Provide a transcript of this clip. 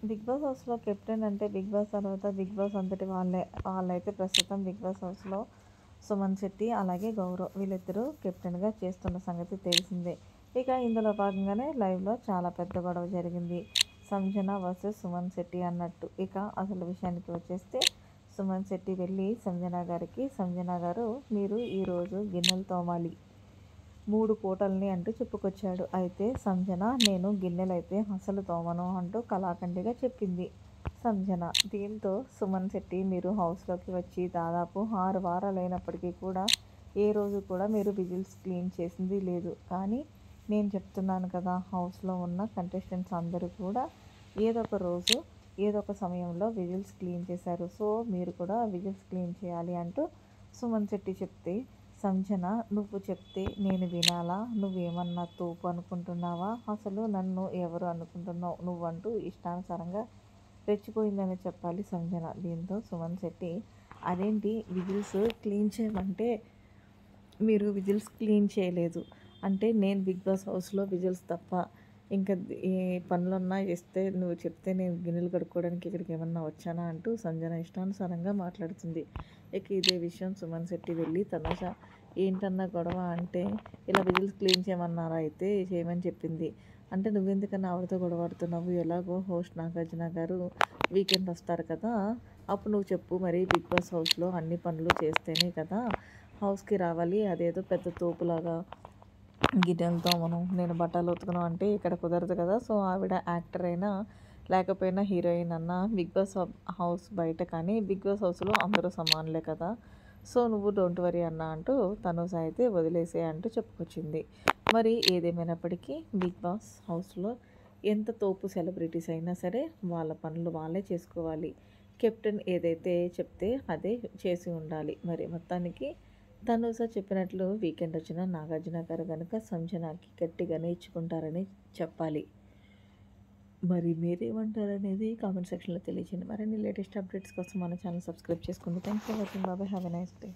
Big boss హౌస్‌లో captain అంటే big boss తర్వాత బిగ్ బాస్ అంతటి వాళ్ళైతే ప్రస్తుతం బిగ్ బాస్ హౌస్‌లో సుమన్ శెట్టి అలాగే గౌరవ్ వీళ్ళిద్దరూ కెప్టెన్‌గా చేస్తున్న సంగతి తెలిసిందే. ఇక ఇందులో భాగంగానే లైవ్‌లో చాలా పెద్ద గొడవ జరిగింది. సంజన వర్సెస్ సుమన్ శెట్టి అన్నట్టు. ఇక అసలు విషయానికి వచ్చేస్తే సుమన్ శెట్టి వెళ్ళి సంజన గారికి, సంజన గారు మీరు ఈరోజు గిన్నెలు తోమాలి 3 పూటల్ని అంటూ చెప్పుకొచ్చాడు. అయితే సంజన నేను గిన్నెలైతే అసలు తోమను అంటూ కళాఖండిగా చెప్పింది సంజన. దీంతో సుమన్ శెట్టి మీరు హౌస్‌లోకి వచ్చి దాదాపు 6 వారాలైనప్పటికీ కూడా ఏ రోజు కూడా మీరు విజిల్స్ క్లీన్ చేసింది లేదు. కానీ నేను చెప్తున్నాను కదా హౌస్‌లో ఉన్న కంటెస్టెంట్స్ అందరూ కూడా ఏదో ఒక రోజు ఏదో ఒక సమయంలో విజిల్స్ క్లీన్ చేశారు. సో మీరు కూడా విజిల్స్ క్లీన్ చేయాలి అంటూ సుమన్ శెట్టి చెప్తే సంజన నువ్వు చెప్తే నేను వినాలా? నువ్వేమన్నా తోపు అనుకుంటున్నావా? అసలు నన్ను ఎవరు అనుకుంటున్నావు నువ్వంటూ ఇష్టానుసారంగా రెచ్చిపోయిందని చెప్పాలి సంజన. దీంతో సుమన్ శెట్టి అదేంటి విజిల్స్ క్లీన్ చేయమంటే మీరు విజిల్స్ క్లీన్ చేయలేదు. అంటే నేను బిగ్ బాస్ హౌస్‌లో విజిల్స్ తప్ప ఇంకా ఏ పనులున్నా చేస్తే నువ్వు చెప్తే నేను గిన్నెలు కడుక్కోవడానికి ఇక్కడికి ఏమన్నా వచ్చానా అంటూ సంజన ఇష్టానుసారంగా మాట్లాడుతుంది. ఇక ఇదే విషయం సుమన్ శెట్టి వెళ్ళి తనుజ ఏంటన్నా గొడవ అంటే ఇలా విజిల్స్ క్లీన్ చేయమన్నారా అయితే చేయమని చెప్పింది. అంటే నువ్వెందుకన్నా ఆవిడతో గొడవ పడుతున్నావు? ఎలాగో హోస్ట్ నాగార్జున గారు వీకెండ్ వస్తారు కదా! అప్పుడు నువ్వు చెప్పు మరి బిగ్ బాస్ హౌస్‌లో అన్ని పనులు చేస్తేనే కదా హౌస్‌కి రావాలి. అదేదో పెద్ద తోపులాగా గిన్నెలు తోమను, నేను బట్టలు ఉతకను అంటే ఇక్కడ కుదరదు కదా! సో ఆవిడ యాక్టర్ అయినా లేకపోయినా హీరోయిన్ అన్నా బిగ్ బాస్ హౌస్ బయట కానీ బిగ్ బాస్ హౌస్‌లో అందరూ సమానులే కదా! సో నువ్వు డోంట్ వరీ అన్నా అంటూ తనుజ అయితే వదిలేసేయి అంటూ చెప్పుకొచ్చింది. మరి ఏదేమైనప్పటికీ బిగ్ బాస్ హౌస్‌లో ఎంత తోపు సెలబ్రిటీస్ అయినా సరే వాళ్ళ పనులు వాళ్ళే చేసుకోవాలి. కెప్టెన్ ఏదైతే చెప్తే అదే చేసి ఉండాలి. మరి మొత్తానికి తనుజ చెప్పినట్లు వీకెండ్ వచ్చిన నాగార్జున గారు గనుక సంజనాకి గట్టిగానే ఇచ్చుకుంటారని చెప్పాలి. మరి మీరేమంటారనేది కామెంట్ సెక్షన్లో తెలియజేయండి. మరిన్ని లేటెస్ట్ అప్డేట్స్ కోసం మన ఛానల్ సబ్స్క్రైబ్ చేసుకోండి. Thanks for watching. Bye bye. Have a nice day.